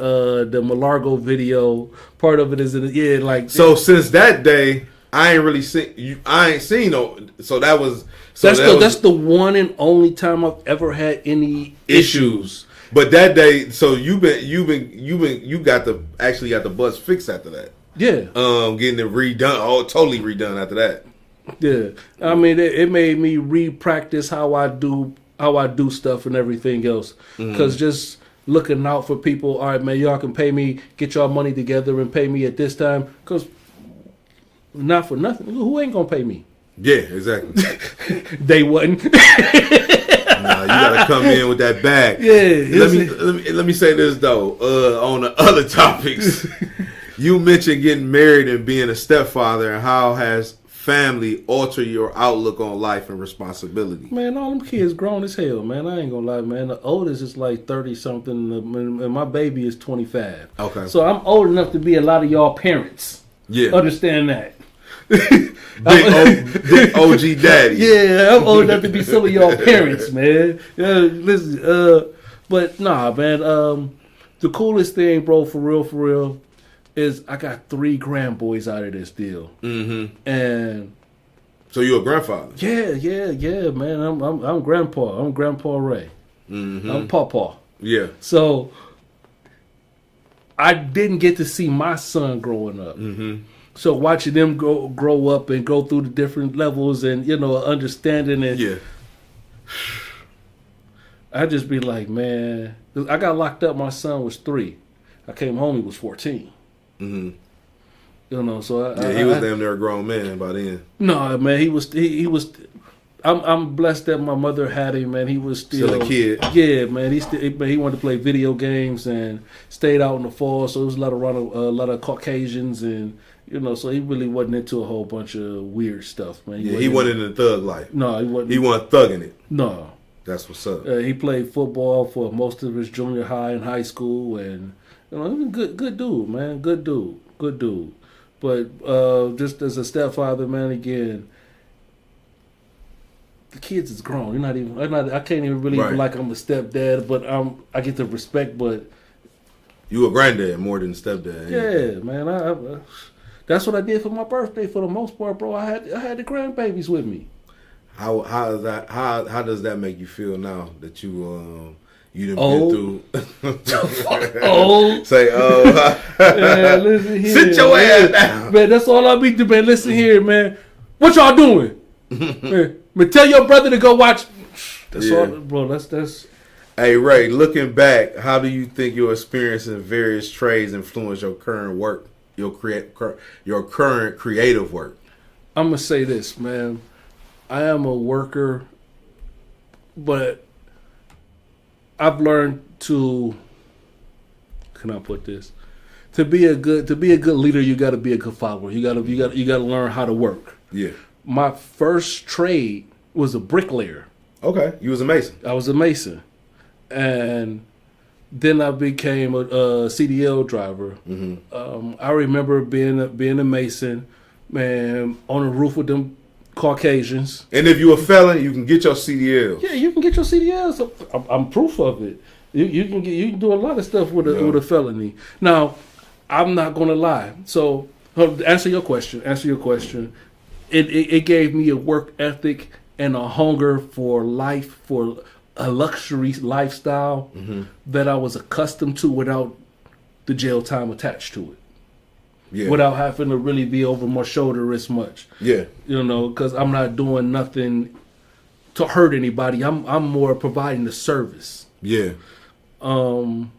the Malargo video. Part of it is in So since that day, I ain't really seen you. I ain't seen no. So that was. That's the one and only time I've ever had any issues. But that day, so you got the bus fixed after that. Yeah. Getting it redone, totally redone after that. Yeah. I mean, it made me re-practice how I do stuff and everything else. Because just looking out for people, all right, man, y'all can pay me, get y'all money together and pay me at this time. Because not for nothing, who ain't going to pay me? Yeah, exactly. They wasn't. Nah, you gotta come in with that bag. Yeah. Let me say this though. On the other topics, you mentioned getting married and being a stepfather, and how has family altered your outlook on life and responsibility? Man, all them kids grown as hell, man. I ain't gonna lie, man. The oldest is like 30 something, and my baby is 25. Okay. So I'm old enough to be a lot of y'all parents. Yeah. Understand that. Big OG daddy. Yeah, I'm old enough to be some of y'all parents, man. Listen, but nah, man. The coolest thing, bro, for real, is I got 3 grandboys out of this deal. Mm-hmm. And so you're a grandfather? Yeah, man. I'm grandpa. I'm Grandpa Ray. Mm-hmm. I'm Pawpaw. Yeah. So I didn't get to see my son growing up. Mm-hmm. So watching them grow up and go through the different levels and, understanding and I just be like, man, I got locked up. My son was 3. I came home. He was 14. Mm-hmm. So he was damn near a grown man by then. No, man, he was. I'm blessed that my mother had him, man. He was still a kid. Yeah, man. He wanted to play video games and stayed out in the fall. So there was a lot of Caucasians and. So he really wasn't into a whole bunch of weird stuff, man. He wasn't in the thug life. No, he wasn't. He wasn't thugging it. No. That's what's up. He played football for most of his junior high and high school, and he was a good dude, man. Good dude. But just as a stepfather, man, again, the kids is grown. I can't even really be like I'm a stepdad, but I get the respect. But you a granddad more than a stepdad. Yeah, man. That's what I did for my birthday for the most part, bro. I had the grandbabies with me. How does that make you feel now that you done been through? Old. Say, man, listen here, sit your ass down, man. That's all I be doing, man. Listen here, man. What y'all doing? man, tell your brother to go watch. That's all, bro. That's. Hey Ray, looking back, how do you think your experience in various trades influence your current work? Your current creative work? I'm gonna say this, man. I am a worker, but I've learned to. Can I put this? To be a good leader, you got to be a good follower. You got to learn how to work. Yeah. My first trade was a bricklayer. Okay, you was a mason. I was a mason, and. Then I became a CDL driver. Mm-hmm. I remember being a mason, man, on the roof with them Caucasians. And if you're a felon, you can get your CDLs. Yeah, you can get your CDLs. I'm proof of it. You can do a lot of stuff with a felony. Now, I'm not gonna lie. So answer your question. It gave me a work ethic and a hunger for life, for a luxury lifestyle that I was accustomed to without the jail time attached to it. Yeah. Without having to really be over my shoulder as much. Yeah. You know, because I'm not doing nothing to hurt anybody. I'm more providing the service. Yeah. But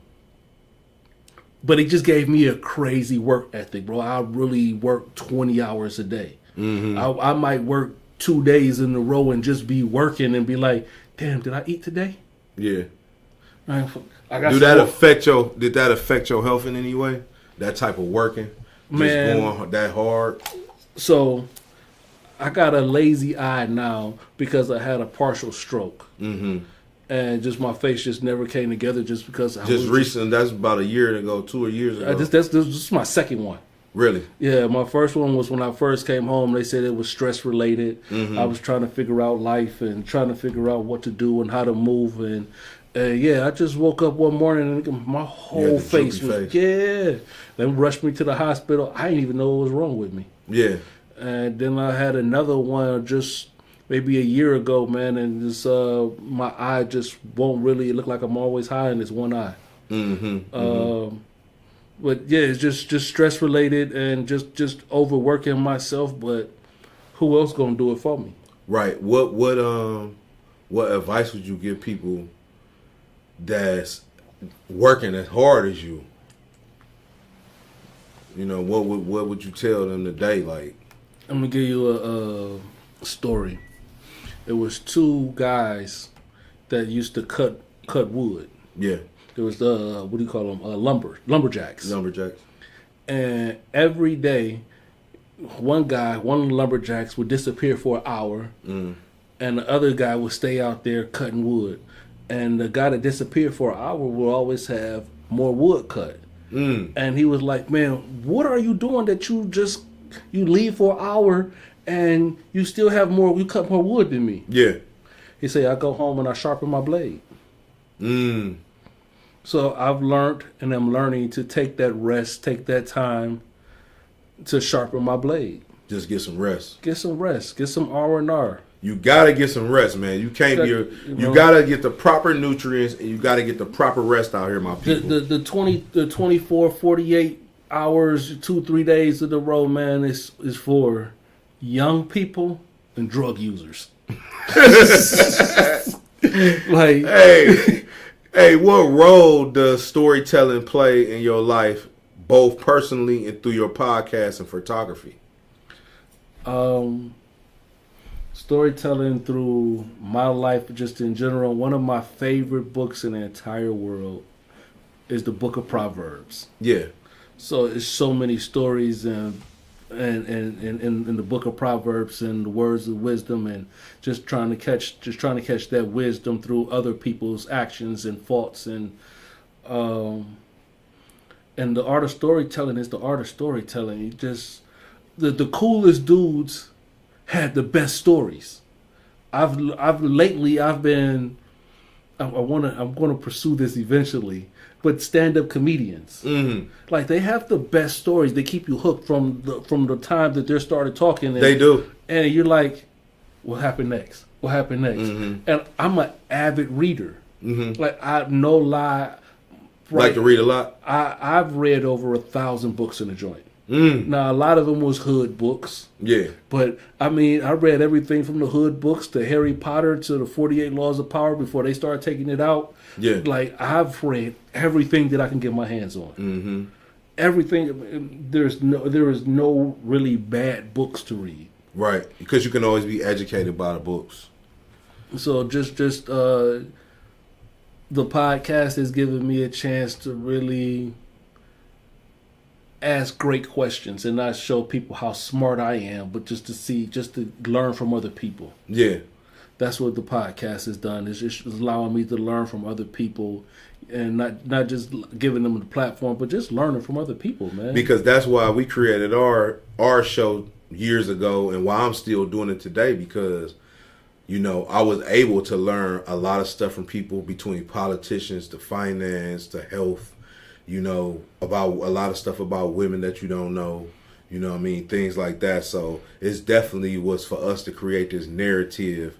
it just gave me a crazy work ethic, bro. I really work 20 hours a day. I might work 2 days in a row and just be working and be like, damn, did I eat today? Yeah. Did that affect your health in any way? That type of working? Man, just going that hard? So, I got a lazy eye now because I had a partial stroke. And just my face just never came together just because I was recent. That's about a year ago, 2 years ago. This is my second one. Really? Yeah, my first one was when I first came home. They said it was stress related. I was trying to figure out life and trying to figure out what to do and how to move. And I just woke up one morning and my whole face was They rushed me to the hospital. I didn't even know what was wrong with me. Yeah. And then I had another one just maybe a year ago, man, and this my eye just won't really look like I'm always high in this one eye. But yeah, it's just stress related and just overworking myself. But who else gonna do it for me? Right. What advice would you give people that's working as hard as you? You know, what would you tell them today? Like, I'm gonna give you a story. It was two guys that used to cut wood. Yeah. There was what do you call them? Lumberjacks. Lumberjacks. And every day, one of the lumberjacks would disappear for an hour, and the other guy would stay out there cutting wood. And the guy that disappeared for an hour will always have more wood cut. And he was like, "Man, what are you doing that you leave for an hour and you still have more? You cut more wood than me." Yeah. He said, "I go home and I sharpen my blade." So I've learned and I'm learning to take that rest, take that time to sharpen my blade. Just get some rest. Get some rest. Get some R&R. You gotta get some rest, man. You can't be. You gotta get the proper nutrients and you gotta get the proper rest out here, my people. The 24, 48 hours, 2-3 days of the road, man, is for young people and drug users. Like, hey, what role does storytelling play in your life, both personally and through your podcast and photography? Storytelling through my life, just in general, one of my favorite books in the entire world is the Book of Proverbs. Yeah. So it's so many stories and in the Book of Proverbs and the words of wisdom, and just trying to catch that wisdom through other people's actions and faults, and the art of storytelling is the art of storytelling. You just the coolest dudes had the best stories. I'm going to pursue this eventually, but stand-up comedians, like, they have the best stories. They keep you hooked from the time that they started talking. They do, and you're like, what happened next? What happened next? And I'm an avid reader. Like, I no lie. Right, like to read a lot. I've read over 1,000 books in a joint. Now, a lot of them was hood books. Yeah. But, I mean, I read everything from the hood books to Harry Potter to the 48 Laws of Power before they started taking it out. Yeah. Like, I've read everything that I can get my hands on. Everything. There is no really bad books to read. Right. Because you can always be educated by the books. So, just the podcast has given me a chance to really ask great questions and not show people how smart I am, but just to learn from other people. Yeah. That's what the podcast has done. It's just allowing me to learn from other people and not just giving them the platform, but just learning from other people, man. Because that's why we created our show years ago and why I'm still doing it today, because you know, I was able to learn a lot of stuff from people, between politicians to finance to health, you know, about a lot of stuff about women that you don't know, you know what I mean, things like that. So it's definitely was for us to create this narrative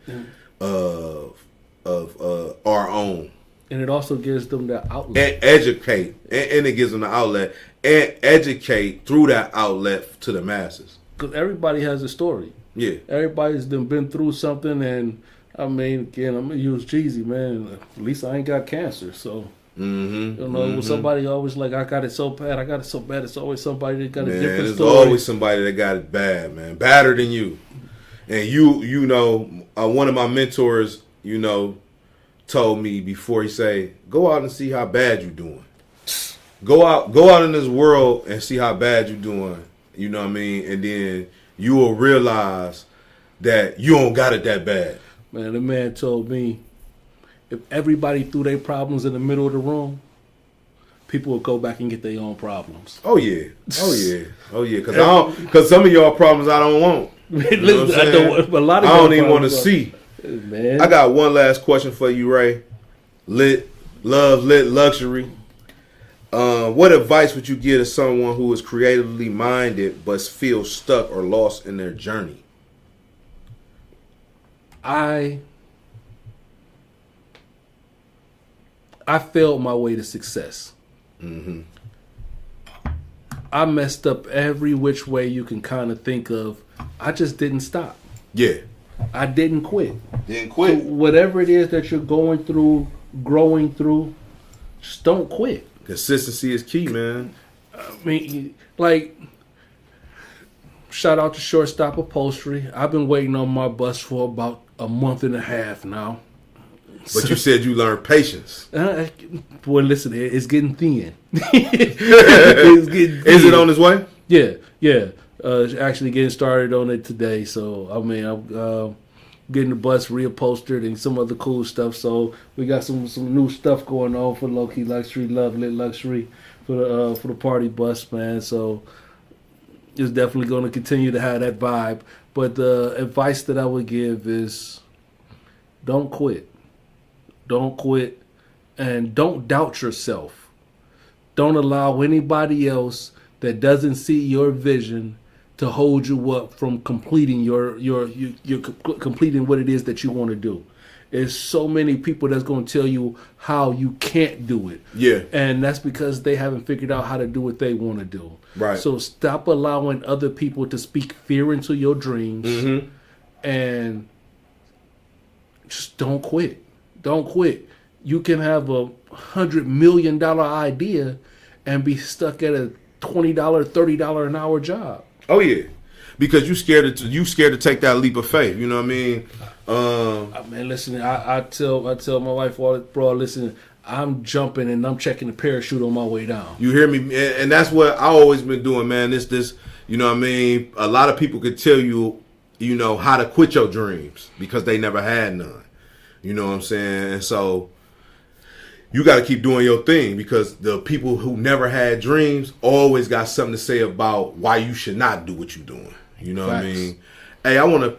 of our own. And it also gives them that outlet. And educate. And it gives them the outlet. And educate through that outlet to the masses. Because everybody has a story. Yeah. Everybody's been through something, and I mean, again, I'm gonna use cheesy, man. At least I ain't got cancer, so you know, when somebody always like, I got it so bad, it's always somebody that got a different there's story. always somebody that got it bad, man, badder than you. And you know, one of my mentors, you know, told me before, he say, go out and see how bad you're doing. Go out in this world and see how bad you're doing. You know what I mean, and then you will realize that you don't got it that bad. Man, the man told me if everybody threw their problems in the middle of the room, people would go back and get their own problems. Oh yeah. Because some of y'all problems I don't want. You know what I'm saying? I don't even want to see. Man. I got one last question for you, Ray. Lit luxury. What advice would you give to someone who is creatively minded but feels stuck or lost in their journey? I failed my way to success. I messed up every which way you can kind of think of. I just didn't stop. Yeah. I didn't quit. Didn't quit. So whatever it is that you're going through, growing through, just don't quit. Consistency is key, man. I mean, like, shout out to Shortstop Upholstery. I've been waiting on my bus for about a month and a half now. But you said you learned patience. Boy, listen, it's getting thin. It's getting thin. Is it on its way? Yeah. Actually getting started on it today. So, I mean, I'm getting the bus reupholstered and some other cool stuff. So we got some new stuff going on for Low Key Luxury, Love Lit Luxury for the party bus, man. So it's definitely going to continue to have that vibe. But the advice that I would give is don't quit. Don't quit, and don't doubt yourself. Don't allow anybody else that doesn't see your vision to hold you up from completing your completing what it is that you want to do. There's so many people that's going to tell you how you can't do it. Yeah. And that's because they haven't figured out how to do what they want to do. Right. So stop allowing other people to speak fear into your dreams, and just don't quit. Don't quit. You can have a $100 million idea and be stuck at a $20, $30 an hour job. Oh yeah, because you scared to take that leap of faith. You know what I mean? Man, listen. I tell my wife, bro, listen. I'm jumping and I'm checking the parachute on my way down. You hear me? And that's what I always been doing, man. This. You know what I mean? A lot of people could tell you, you know, how to quit your dreams because they never had none. You know what I'm saying? And so you got to keep doing your thing, because the people who never had dreams always got something to say about why you should not do what you're doing. You know what I mean? Hey, I want to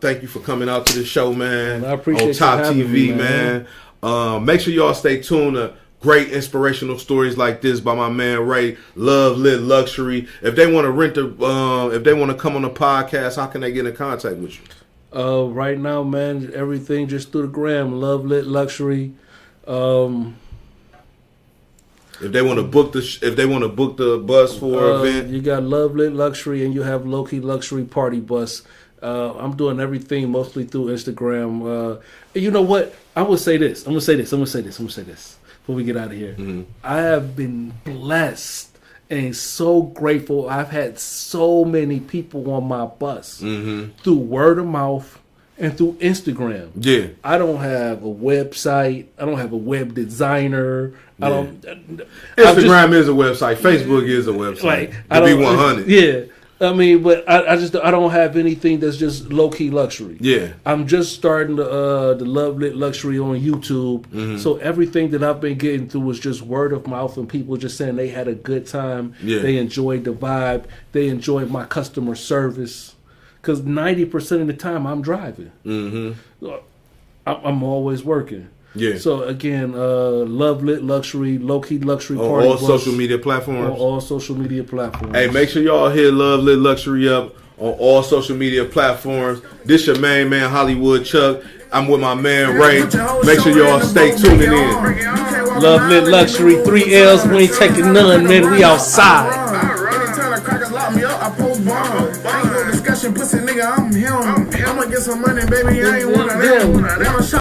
thank you for coming out to the show, man. I appreciate on you having Toptv, me, man. Make sure y'all stay tuned to great inspirational stories like this by my man Ray, Love Lit Luxury. If they want to if they want to come on the podcast, how can they get in contact with you? Right now, man, everything just through the gram. Love Lit Luxury. If they want to book the bus for an event, you got Love Lit Luxury, and you have Low Key Luxury Party Bus. I'm doing everything mostly through Instagram. You know what? I'm gonna say this before we get out of here. I have been blessed and so grateful. I've had so many people on my bus through word of mouth and through Instagram. Yeah. I don't have a website. I don't have a web designer. Yeah. Instagram is a website. Facebook is a website. Like, to be 100. Yeah. I mean, but I don't have anything that's just low key luxury. Yeah. I'm just starting the Love Lit Luxury on YouTube. Mm-hmm. So everything that I've been getting through was just word of mouth and people just saying they had a good time. Yeah. They enjoyed the vibe. They enjoyed my customer service. Because 90% of the time I'm driving. Mm-hmm. I'm always working. Yeah. So again, Love Lit Luxury, Low Key Luxury On Party all Bus, social media platforms. On all social media platforms. Hey, make sure y'all hit Love Lit Luxury up on all social media platforms. This your main man, Hollywood Chuck. I'm with my man, Ray. Make sure y'all stay tuning in. Love Lit Luxury, 3 L's, we ain't taking none, man. We outside. Anytime the crackers lock me up, I post bombs. Ain't no discussion, pussy nigga, I'm him. I'ma get some money, baby, I ain't one of them.